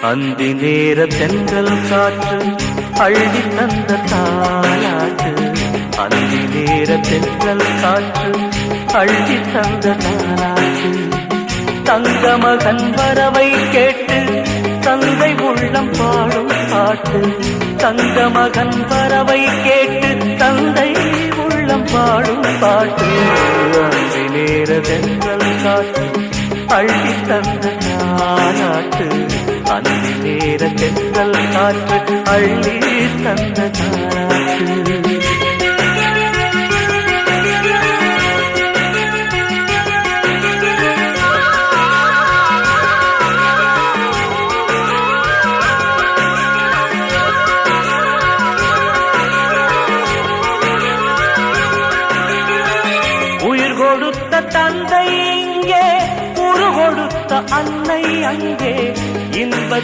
அந்தி நேர தென்றல் காற்று அள்ளி தந்த தாலாட்டு. அந்தி நேர தென்றல் காற்று அள்ளி தந்த தாலாட்டு. தங்க மகன் வரவை கேட்டு தந்தை உள்ளம் பாடும் பாட்டு. தங்க மகன் வரவை கேட்டு தந்தை உள்ளம் பாடும் பாட்டு. அந்தி நேர தென்றல் காற்று அள்ளி தந்த தாலாட்டு. அந்தி நேர தென்றல் காற்று அள்ளி தந்த தாலாட்டு. உயிர் கொடுத்த தந்தை இங்கே, உரு கொடுத்த அன்னை அங்கே. இன்ப